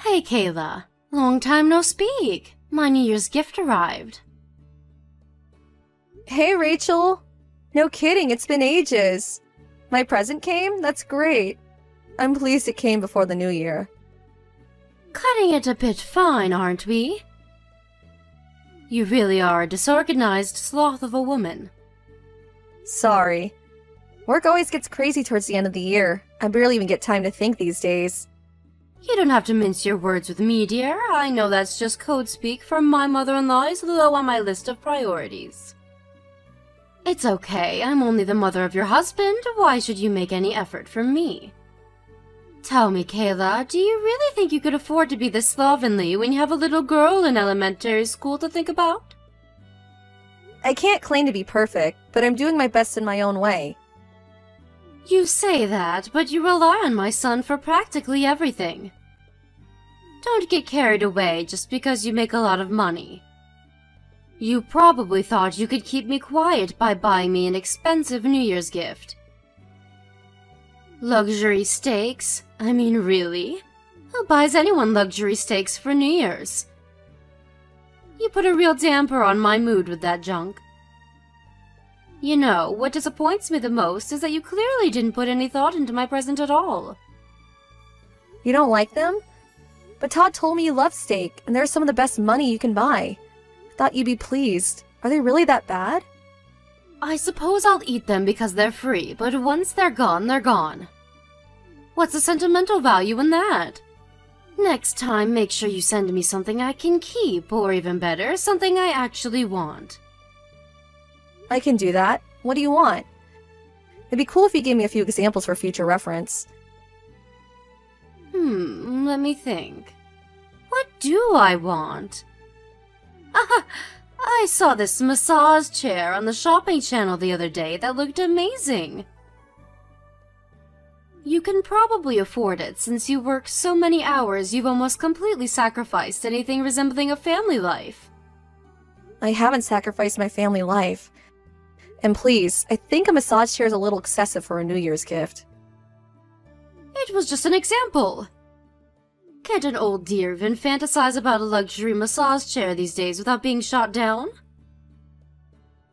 Hey, Kayla. Long time no speak. My New Year's gift arrived. Hey, Rachel. No kidding, it's been ages. My present came? That's great. I'm pleased it came before the new year. Cutting it a bit fine, aren't we? You really are a disorganized sloth of a woman. Sorry. Work always gets crazy towards the end of the year. I barely even get time to think these days. You don't have to mince your words with me, dear. I know that's just code speak for my mother-in-law is low on my list of priorities. It's okay, I'm only the mother of your husband. Why should you make any effort for me? Tell me, Kayla, do you really think you could afford to be this slovenly when you have a little girl in elementary school to think about? I can't claim to be perfect, but I'm doing my best in my own way. You say that, but you rely on my son for practically everything. Don't get carried away just because you make a lot of money. You probably thought you could keep me quiet by buying me an expensive New Year's gift. Luxury steaks? I mean, really? Who buys anyone luxury steaks for New Year's? You put a real damper on my mood with that junk. You know, what disappoints me the most is that you clearly didn't put any thought into my present at all. You don't like them? But Todd told me you love steak, and they're some of the best money you can buy. Thought you'd be pleased. Are they really that bad? I suppose I'll eat them because they're free, but once they're gone, they're gone. What's the sentimental value in that? Next time, make sure you send me something I can keep, or even better, something I actually want. I can do that. What do you want? It'd be cool if you gave me a few examples for future reference. Let me think. What do I want? I saw this massage chair on the shopping channel the other day that looked amazing. You can probably afford it since you work so many hours you've almost completely sacrificed anything resembling a family life. I haven't sacrificed my family life. And please, I think a massage chair is a little excessive for a New Year's gift. It was just an example. Can't an old dear even fantasize about a luxury massage chair these days without being shot down?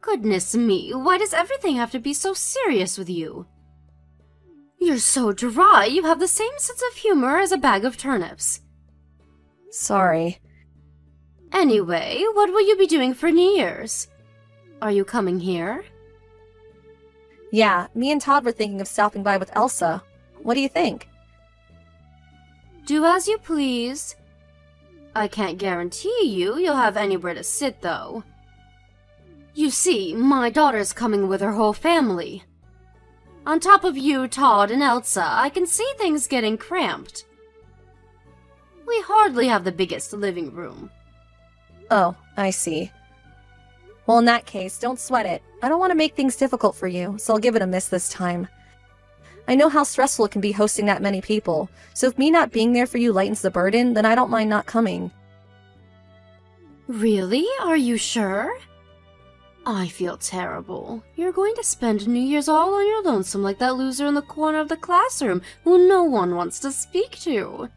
Goodness me, why does everything have to be so serious with you? You're so dry, you have the same sense of humor as a bag of turnips. Sorry. Anyway, what will you be doing for New Year's? Are you coming here? Yeah, me and Todd were thinking of stopping by with Elsa. What do you think? Do as you please. I can't guarantee you'll have anywhere to sit, though. You see, my daughter's coming with her whole family. On top of you, Todd, and Elsa, I can see things getting cramped. We hardly have the biggest living room. Oh, I see. Well, in that case, don't sweat it. I don't want to make things difficult for you, so I'll give it a miss this time. I know how stressful it can be hosting that many people, so if me not being there for you lightens the burden, then I don't mind not coming. Really? Are you sure? I feel terrible. You're going to spend New Year's all on your lonesome like that loser in the corner of the classroom who no one wants to speak to.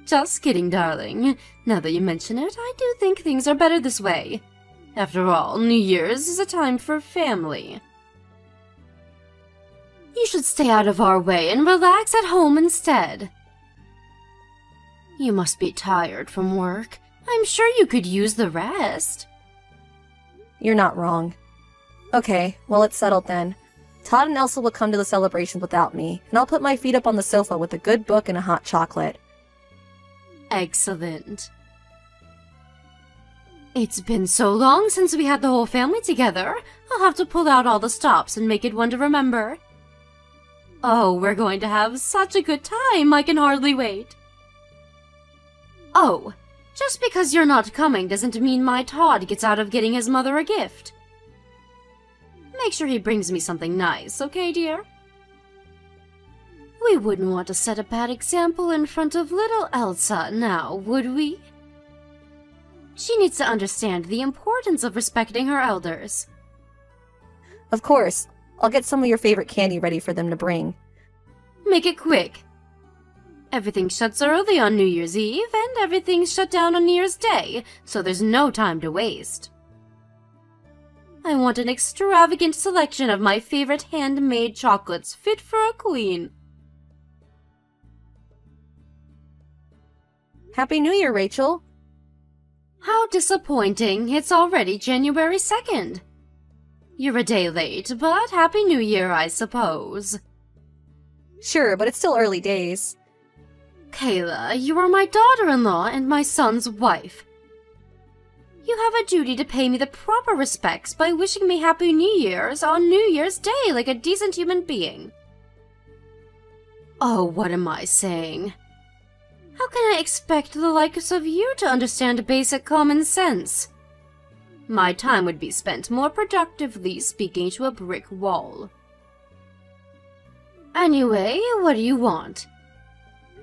Just kidding, darling. Now that you mention it, I do think things are better this way. After all, New Year's is a time for family. You should stay out of our way and relax at home instead. You must be tired from work. I'm sure you could use the rest. You're not wrong. Okay, well, it's settled then. Todd and Elsa will come to the celebration without me, and I'll put my feet up on the sofa with a good book and a hot chocolate. Excellent. It's been so long since we had the whole family together. I'll have to pull out all the stops and make it one to remember. Oh, we're going to have such a good time, I can hardly wait. Oh, just because you're not coming doesn't mean my Todd gets out of getting his mother a gift. Make sure he brings me something nice, okay, dear? We wouldn't want to set a bad example in front of little Elsa now, would we? She needs to understand the importance of respecting her elders. Of course. I'll get some of your favorite candy ready for them to bring. Make it quick. Everything shuts early on New Year's Eve, and everything's shut down on New Year's Day, so there's no time to waste. I want an extravagant selection of my favorite handmade chocolates fit for a queen. Happy New Year, Rachel. How disappointing. It's already January 2nd. You're a day late, but Happy New Year, I suppose. Sure, but it's still early days. Kayla, you are my daughter-in-law and my son's wife. You have a duty to pay me the proper respects by wishing me Happy New Year's on New Year's Day like a decent human being. Oh, what am I saying? How can I expect the likes of you to understand basic common sense? My time would be spent more productively speaking to a brick wall. Anyway, what do you want?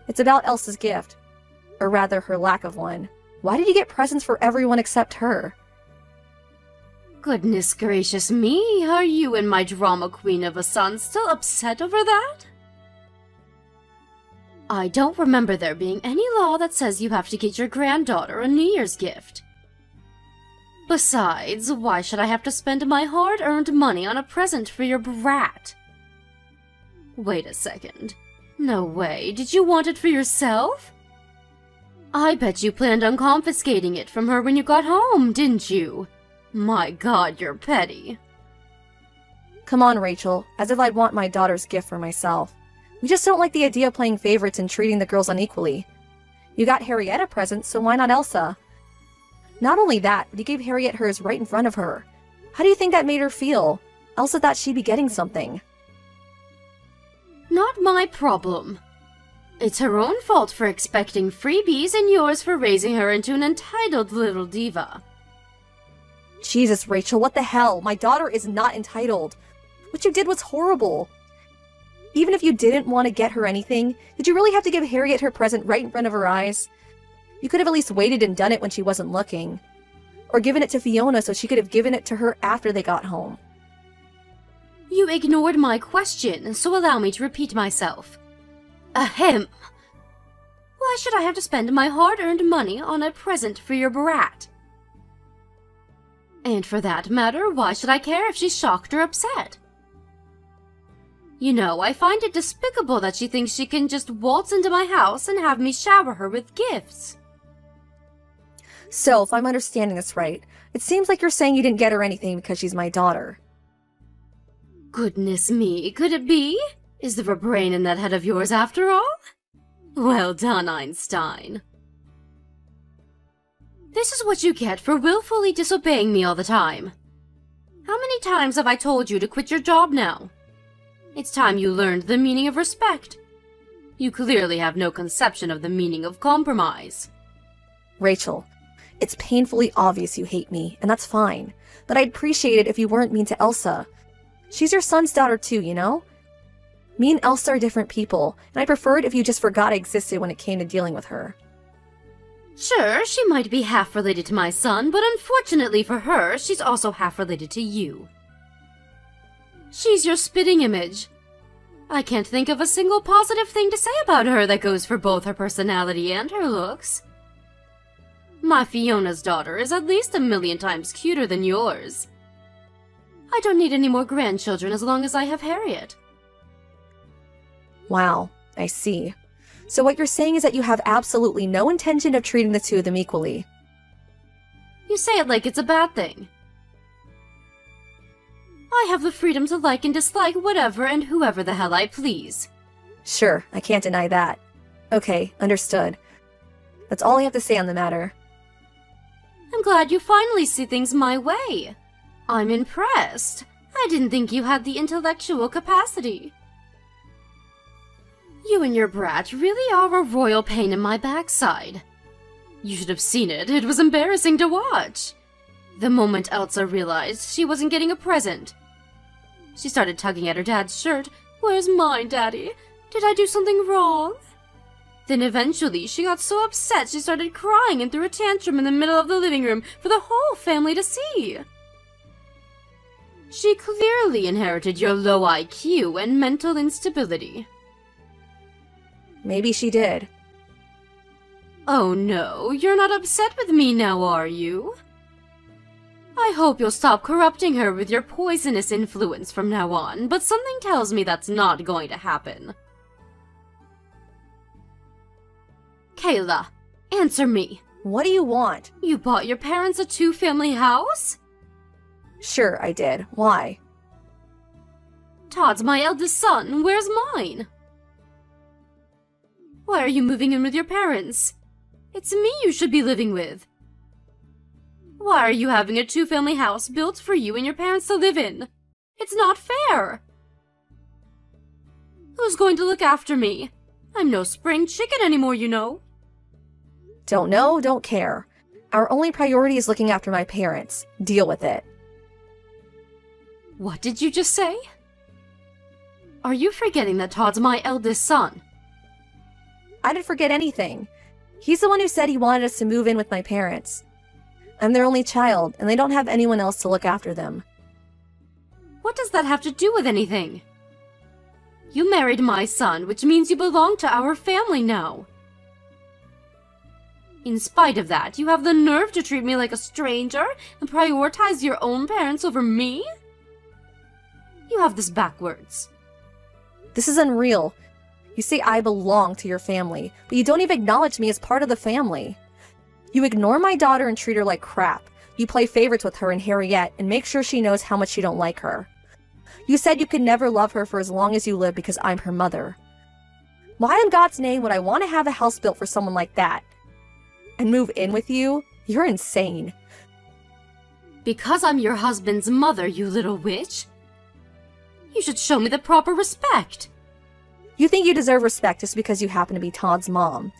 It's about Elsa's gift. Or rather, her lack of one. Why did you get presents for everyone except her? Goodness gracious me, are you and my drama queen of a son still upset over that? I don't remember there being any law that says you have to get your granddaughter a New Year's gift. Besides, why should I have to spend my hard-earned money on a present for your brat? Wait a second. No way, did you want it for yourself? I bet you planned on confiscating it from her when you got home, didn't you? My God, you're petty. Come on, Rachel, as if I'd want my daughter's gift for myself. We just don't like the idea of playing favorites and treating the girls unequally. You got Harriet a present, so why not Elsa? Not only that, but you gave Harriet hers right in front of her. How do you think that made her feel? Elsa thought she'd be getting something. Not my problem. It's her own fault for expecting freebies and yours for raising her into an entitled little diva. Jesus, Rachel, what the hell? My daughter is not entitled. What you did was horrible. Even if you didn't want to get her anything, did you really have to give Harriet her present right in front of her eyes? You could have at least waited and done it when she wasn't looking. Or given it to Fiona so she could have given it to her after they got home. You ignored my question, so allow me to repeat myself. Ahem. Why should I have to spend my hard-earned money on a present for your brat? And for that matter, why should I care if she's shocked or upset? You know, I find it despicable that she thinks she can just waltz into my house and have me shower her with gifts. So, if I'm understanding this right, it seems like you're saying you didn't get her anything because she's my daughter. Goodness me, could it be? Is there a brain in that head of yours after all? Well done, Einstein. This is what you get for willfully disobeying me all the time. How many times have I told you to quit your job now? It's time you learned the meaning of respect. You clearly have no conception of the meaning of compromise. Rachel, it's painfully obvious you hate me, and that's fine. But I'd appreciate it if you weren't mean to Elsa. She's your son's daughter too, you know? Me and Elsa are different people, and I prefer it if you just forgot I existed when it came to dealing with her. Sure, she might be half related to my son, but unfortunately for her, she's also half related to you. She's your spitting image. I can't think of a single positive thing to say about her that goes for both her personality and her looks. My Fiona's daughter is at least 1,000,000 times cuter than yours. I don't need any more grandchildren as long as I have Harriet. Wow, I see. So what you're saying is that you have absolutely no intention of treating the two of them equally. You say it like it's a bad thing. I have the freedom to like and dislike whatever and whoever the hell I please. Sure, I can't deny that. Okay, understood. That's all I have to say on the matter. I'm glad you finally see things my way. I'm impressed. I didn't think you had the intellectual capacity. You and your brat really are a royal pain in my backside. You should have seen it. It was embarrassing to watch. The moment Elsa realized she wasn't getting a present, she started tugging at her dad's shirt. Where's mine, Daddy? Did I do something wrong? Then eventually she got so upset she started crying and threw a tantrum in the middle of the living room for the whole family to see. She clearly inherited your low IQ and mental instability. Maybe she did. Oh no, you're not upset with me now, are you? I hope you'll stop corrupting her with your poisonous influence from now on, but something tells me that's not going to happen. Kayla, answer me. What do you want? You bought your parents a two-family house? Sure, I did. Why? Todd's my eldest son. Where's mine? Why are you moving in with your parents? It's me you should be living with. Why are you having a two-family house built for you and your parents to live in? It's not fair. Who's going to look after me? I'm no spring chicken anymore, you know. Don't know, don't care. Our only priority is looking after my parents. Deal with it. What did you just say? Are you forgetting that Todd's my eldest son? I didn't forget anything. He's the one who said he wanted us to move in with my parents. I'm their only child, and they don't have anyone else to look after them. What does that have to do with anything? You married my son, which means you belong to our family now. In spite of that, you have the nerve to treat me like a stranger and prioritize your own parents over me? You have this backwards. This is unreal. You say I belong to your family, but you don't even acknowledge me as part of the family. You ignore my daughter and treat her like crap. You play favorites with her and Harriet and make sure she knows how much you don't like her. You said you could never love her for as long as you live because I'm her mother. Why in God's name would I want to have a house built for someone like that? And move in with you? You're insane. Because I'm your husband's mother, you little witch. You should show me the proper respect. You think you deserve respect just because you happen to be Todd's mom.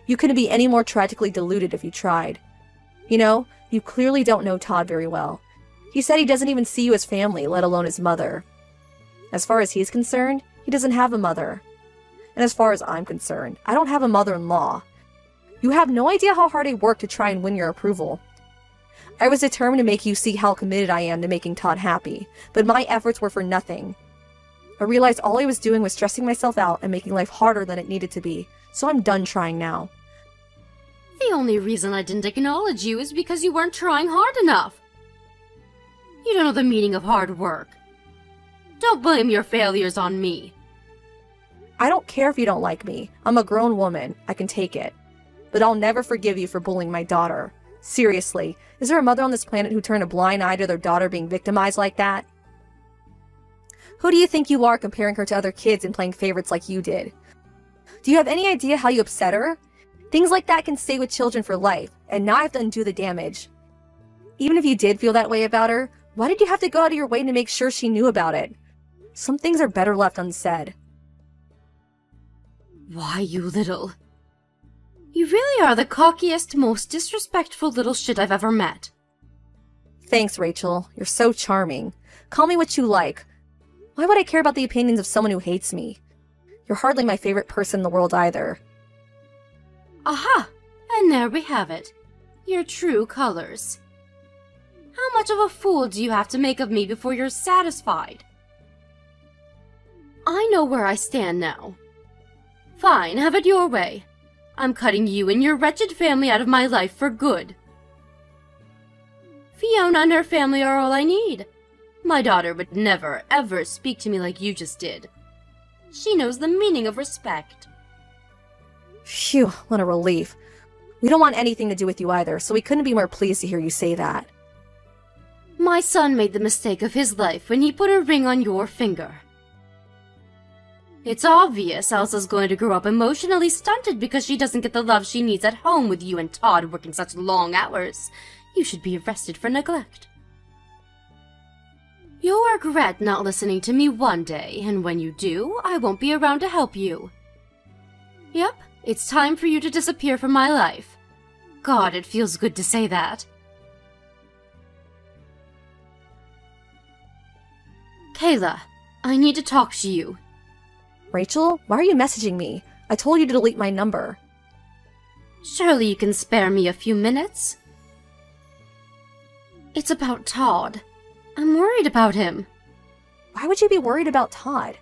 You couldn't be any more tragically deluded if you tried. You know, you clearly don't know Todd very well. He said he doesn't even see you as family, let alone his mother. As far as he's concerned, he doesn't have a mother. And as far as I'm concerned, I don't have a mother-in-law. You have no idea how hard I worked to try and win your approval. I was determined to make you see how committed I am to making Todd happy, but my efforts were for nothing. I realized all I was doing was stressing myself out and making life harder than it needed to be, so I'm done trying now. The only reason I didn't acknowledge you is because you weren't trying hard enough. You don't know the meaning of hard work. Don't blame your failures on me. I don't care if you don't like me. I'm a grown woman. I can take it. But I'll never forgive you for bullying my daughter. Seriously, is there a mother on this planet who turned a blind eye to their daughter being victimized like that? Who do you think you are comparing her to other kids and playing favorites like you did? Do you have any idea how you upset her? Things like that can stay with children for life, and now I have to undo the damage. Even if you did feel that way about her, why did you have to go out of your way to make sure she knew about it? Some things are better left unsaid. Why, you little... You really are the cockiest, most disrespectful little shit I've ever met. Thanks, Rachel. You're so charming. Call me what you like. Why would I care about the opinions of someone who hates me? You're hardly my favorite person in the world either. Aha! And there we have it. Your true colors. How much of a fool do you have to make of me before you're satisfied? I know where I stand now. Fine, have it your way. I'm cutting you and your wretched family out of my life for good. Fiona and her family are all I need. My daughter would never, ever speak to me like you just did. She knows the meaning of respect. Phew, what a relief. We don't want anything to do with you either, so we couldn't be more pleased to hear you say that. My son made the mistake of his life when he put a ring on your finger. It's obvious Elsa's going to grow up emotionally stunted because she doesn't get the love she needs at home with you and Todd working such long hours. You should be arrested for neglect. You'll regret not listening to me one day, and when you do, I won't be around to help you. Yep, it's time for you to disappear from my life. God, it feels good to say that. Kayla, I need to talk to you. Rachel, why are you messaging me? I told you to delete my number. Surely you can spare me a few minutes? It's about Todd. I'm worried about him. Why would you be worried about Todd?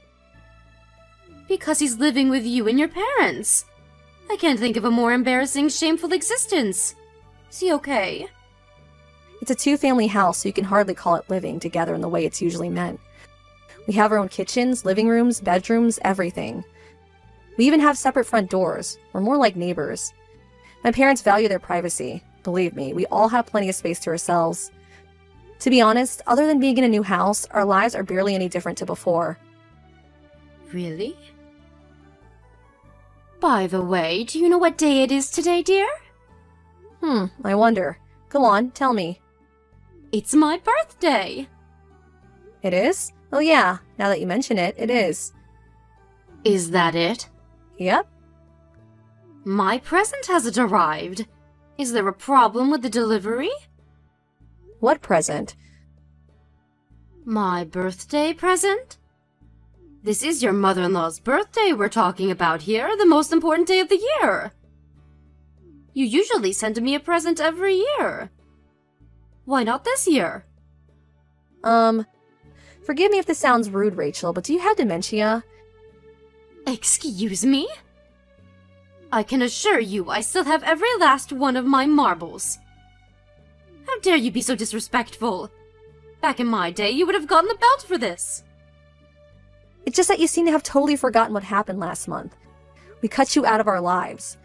Because he's living with you and your parents. I can't think of a more embarrassing, shameful existence. Is he okay? It's a two-family house, so you can hardly call it living together in the way it's usually meant. We have our own kitchens, living rooms, bedrooms, everything. We even have separate front doors. We're more like neighbors. My parents value their privacy. Believe me, we all have plenty of space to ourselves. To be honest, other than being in a new house, our lives are barely any different to before. Really? By the way, do you know what day it is today, dear? I wonder. Go on, tell me. It's my birthday! It is? Oh yeah, now that you mention it, it is. Is that it? Yep. My present hasn't arrived. Is there a problem with the delivery? What present? My birthday present? This is your mother-in-law's birthday we're talking about here, the most important day of the year. You usually send me a present every year. Why not this year? Forgive me if this sounds rude, Rachel, but do you have dementia? Excuse me? I can assure you I still have every last one of my marbles. How dare you be so disrespectful? Back in my day, you would have gotten the belt for this. It's just that you seem to have totally forgotten what happened last month. We cut you out of our lives.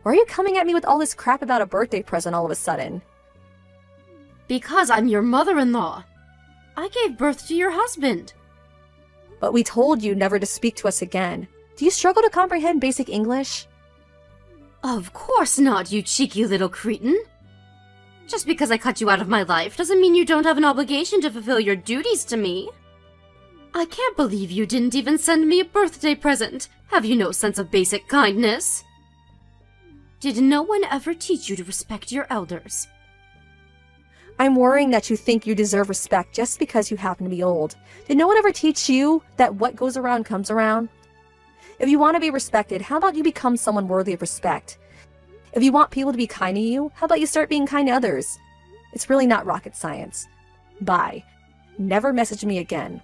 Why are you coming at me with all this crap about a birthday present all of a sudden? Because I'm your mother-in-law. I gave birth to your husband. But we told you never to speak to us again. Do you struggle to comprehend basic English? Of course not, you cheeky little cretin. Just because I cut you out of my life doesn't mean you don't have an obligation to fulfill your duties to me. I can't believe you didn't even send me a birthday present. Have you no sense of basic kindness? Did no one ever teach you to respect your elders? I'm worrying that you think you deserve respect just because you happen to be old. Did no one ever teach you that what goes around comes around? If you want to be respected, how about you become someone worthy of respect? If you want people to be kind to you, how about you start being kind to others? It's really not rocket science. Bye. Never message me again.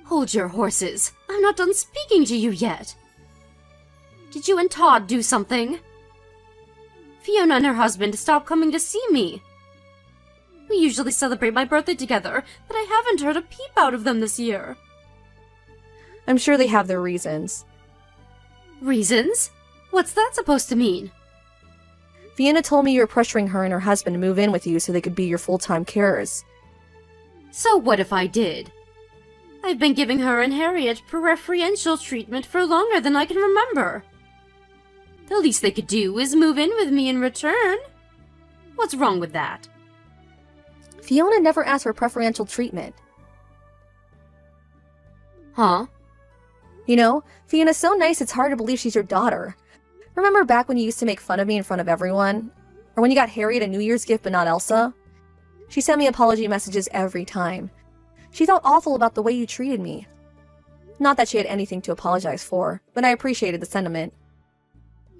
Hold your horses. I'm not done speaking to you yet. Did you and Todd do something? Fiona and her husband stopped coming to see me. We usually celebrate my birthday together, but I haven't heard a peep out of them this year. I'm sure they have their reasons. Reasons? What's that supposed to mean? Fiona told me you were pressuring her and her husband to move in with you so they could be your full-time carers. So what if I did? I've been giving her and Harriet preferential treatment for longer than I can remember. The least they could do is move in with me in return. What's wrong with that? Fiona never asked for preferential treatment. Huh? You know, Fiona's so nice it's hard to believe she's your daughter. Remember back when you used to make fun of me in front of everyone? Or when you got Harriet a New Year's gift but not Elsa? She sent me apology messages every time. She felt awful about the way you treated me. Not that she had anything to apologize for, but I appreciated the sentiment.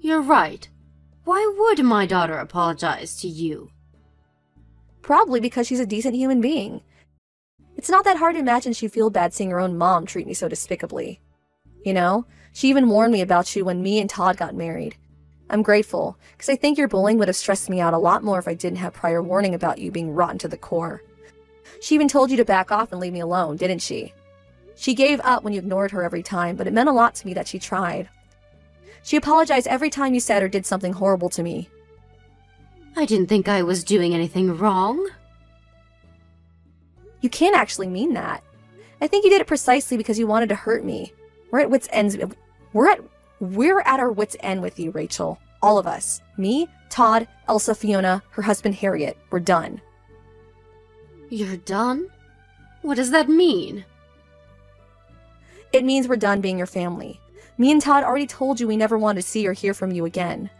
You're right. Why would my daughter apologize to you? Probably because she's a decent human being. It's not that hard to imagine she'd feel bad seeing her own mom treat me so despicably. You know, she even warned me about you when me and Todd got married. I'm grateful, because I think your bullying would have stressed me out a lot more if I didn't have prior warning about you being rotten to the core. She even told you to back off and leave me alone, didn't she? She gave up when you ignored her every time, but it meant a lot to me that she tried. She apologized every time you said or did something horrible to me. I didn't think I was doing anything wrong. You can't actually mean that. I think you did it precisely because you wanted to hurt me. We're at wit's ends. We're at our wit's end with you, Rachel. All of us. Me, Todd, Elsa, Fiona, her husband Harriet. We're done. You're done? What does that mean? It means we're done being your family. Me and Todd already told you we never wanted to see or hear from you again.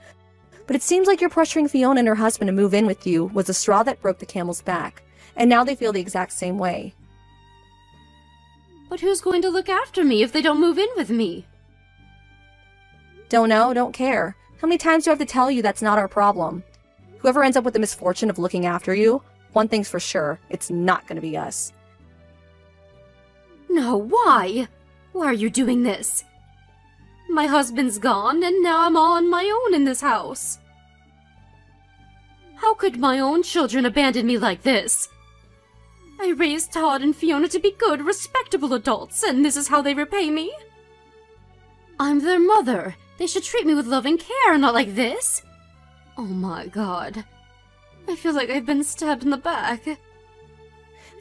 But it seems like you're pressuring Fiona and her husband to move in with you was the straw that broke the camel's back. And now they feel the exact same way. But who's going to look after me if they don't move in with me? Don't know, don't care. How many times do I have to tell you that's not our problem? Whoever ends up with the misfortune of looking after you, one thing's for sure, it's not going to be us. No, why? Why are you doing this? My husband's gone, and now I'm all on my own in this house. How could my own children abandon me like this? I raised Todd and Fiona to be good, respectable adults, and this is how they repay me? I'm their mother. They should treat me with love and care, not like this. Oh my god. I feel like I've been stabbed in the back. If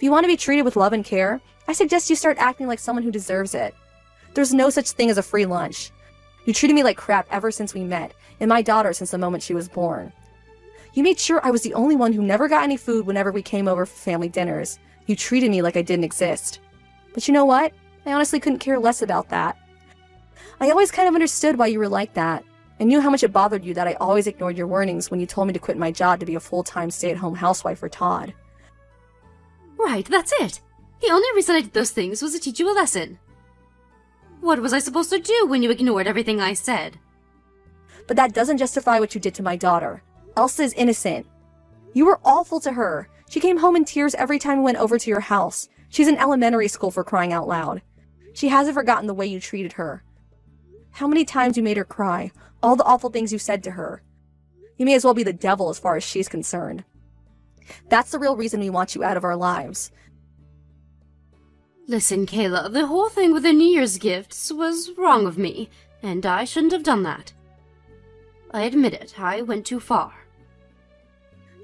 you want to be treated with love and care, I suggest you start acting like someone who deserves it. There's no such thing as a free lunch. You treated me like crap ever since we met, and my daughter since the moment she was born. You made sure I was the only one who never got any food whenever we came over for family dinners. You treated me like I didn't exist. But you know what? I honestly couldn't care less about that. I always kind of understood why you were like that. I knew how much it bothered you that I always ignored your warnings when you told me to quit my job to be a full-time stay-at-home housewife for Todd. Right, that's it. The only reason I did those things was to teach you a lesson. What was I supposed to do when you ignored everything I said? But that doesn't justify what you did to my daughter. Elsa is innocent. You were awful to her. She came home in tears every time we went over to your house. She's in elementary school, for crying out loud. She hasn't forgotten the way you treated her. How many times you made her cry, all the awful things you said to her. You may as well be the devil as far as she's concerned. That's the real reason we want you out of our lives. Listen, Kayla, the whole thing with the New Year's gifts was wrong of me, and I shouldn't have done that. I admit it, I went too far.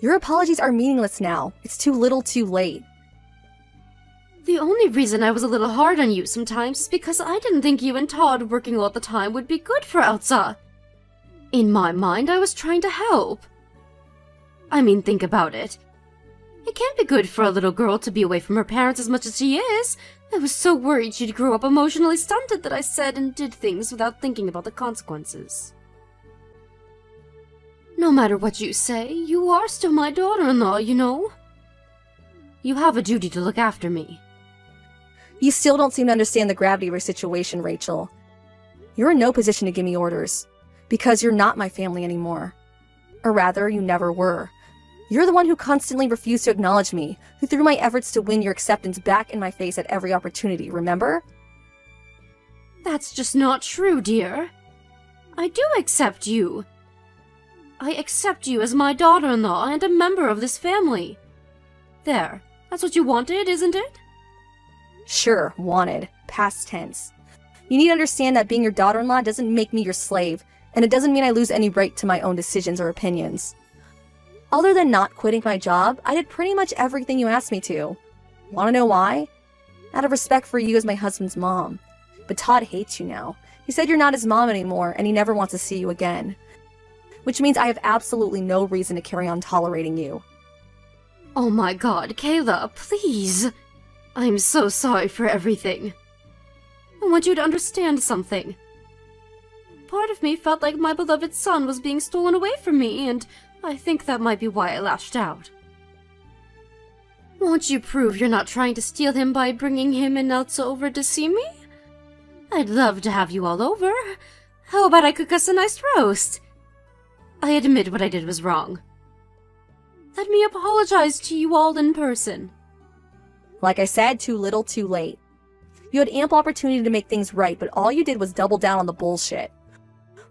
Your apologies are meaningless now. It's too little too late. The only reason I was a little hard on you sometimes is because I didn't think you and Todd working all the time would be good for Elsa. In my mind, I was trying to help. I mean, think about it. It can't be good for a little girl to be away from her parents as much as she is. I was so worried she'd grow up emotionally stunted that I said and did things without thinking about the consequences. No matter what you say, you are still my daughter-in-law, you know. You have a duty to look after me. You still don't seem to understand the gravity of your situation, Rachel. You're in no position to give me orders, because you're not my family anymore. Or rather, you never were. You're the one who constantly refused to acknowledge me, who threw my efforts to win your acceptance back in my face at every opportunity, remember? That's just not true, dear. I do accept you. I accept you as my daughter-in-law and a member of this family. There, that's what you wanted, isn't it? Sure, wanted. Past tense. You need to understand that being your daughter-in-law doesn't make me your slave, and it doesn't mean I lose any right to my own decisions or opinions. Other than not quitting my job, I did pretty much everything you asked me to. Want to know why? Out of respect for you as my husband's mom. But Todd hates you now. He said you're not his mom anymore, and he never wants to see you again. Which means I have absolutely no reason to carry on tolerating you. Oh my god, Kayla, please! I'm so sorry for everything. I want you to understand something. Part of me felt like my beloved son was being stolen away from me, and I think that might be why I lashed out. Won't you prove you're not trying to steal him by bringing him and Elsa over to see me? I'd love to have you all over. How about I cook us a nice roast? I admit what I did was wrong. Let me apologize to you all in person. Like I said, too little, too late. You had ample opportunity to make things right, but all you did was double down on the bullshit.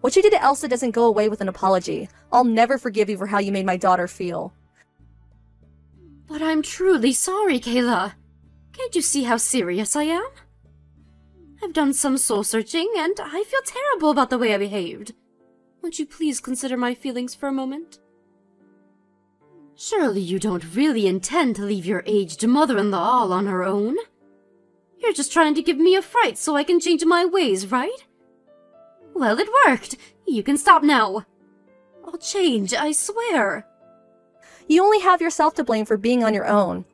What you did to Elsa doesn't go away with an apology. I'll never forgive you for how you made my daughter feel. But I'm truly sorry, Kayla. Can't you see how serious I am? I've done some soul-searching, and I feel terrible about the way I behaved. Won't you please consider my feelings for a moment? Surely you don't really intend to leave your aged mother-in-law all on her own? You're just trying to give me a fright so I can change my ways, right? Well, it worked. You can stop now. I'll change, I swear. You only have yourself to blame for being on your own.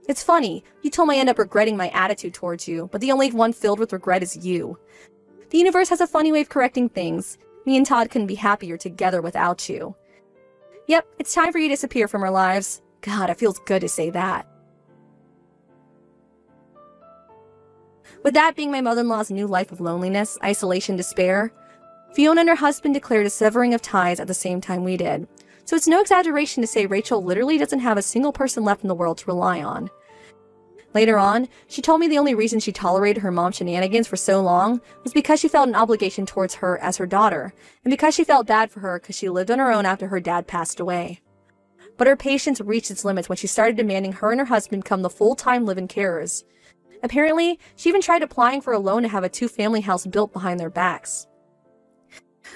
It's funny, you told me I end up regretting my attitude towards you, but the only one filled with regret is you. The universe has a funny way of correcting things. Me and Todd couldn't be happier together without you. Yep, it's time for you to disappear from our lives. God, it feels good to say that. With that being my mother-in-law's new life of loneliness, isolation, despair, Fiona and her husband declared a severing of ties at the same time we did. So it's no exaggeration to say Rachel literally doesn't have a single person left in the world to rely on. Later on, she told me the only reason she tolerated her mom's shenanigans for so long was because she felt an obligation towards her as her daughter, and because she felt bad for her because she lived on her own after her dad passed away. But her patience reached its limits when she started demanding her and her husband become the full-time live-in carers. Apparently, she even tried applying for a loan to have a two-family house built behind their backs.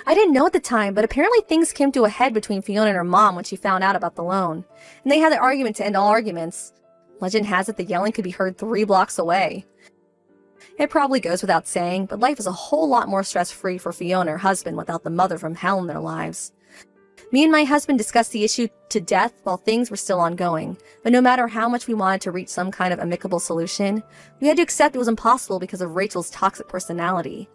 I didn't know at the time, but apparently things came to a head between Fiona and her mom when she found out about the loan, and they had an argument to end all arguments. Legend has it the yelling could be heard 3 blocks away. It probably goes without saying, but life is a whole lot more stress-free for Fiona and her husband without the mother from hell in their lives. Me and my husband discussed the issue to death while things were still ongoing, but no matter how much we wanted to reach some kind of amicable solution, we had to accept it was impossible because of Rachel's toxic personality.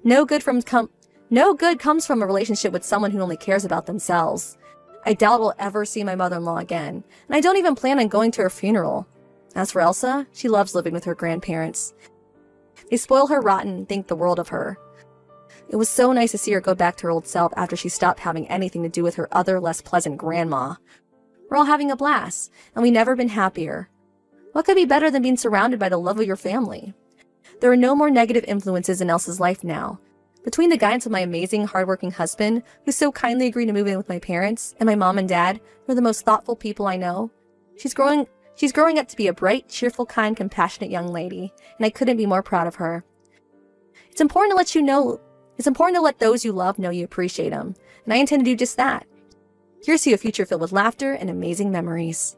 No good comes from a relationship with someone who only cares about themselves. I doubt we'll ever see my mother-in-law again, and I don't even plan on going to her funeral. As for Elsa, she loves living with her grandparents. They spoil her rotten and think the world of her. It was so nice to see her go back to her old self after she stopped having anything to do with her other, less pleasant grandma. We're all having a blast, and we've never been happier. What could be better than being surrounded by the love of your family? There are no more negative influences in Elsa's life now. Between the guidance of my amazing, hardworking husband, who so kindly agreed to move in with my parents, and my mom and dad, who are the most thoughtful people I know, she's growing up to be a bright, cheerful, kind, compassionate young lady, and I couldn't be more proud of her. It's important to let those you love know you appreciate them, and I intend to do just that. Here's to a future filled with laughter and amazing memories.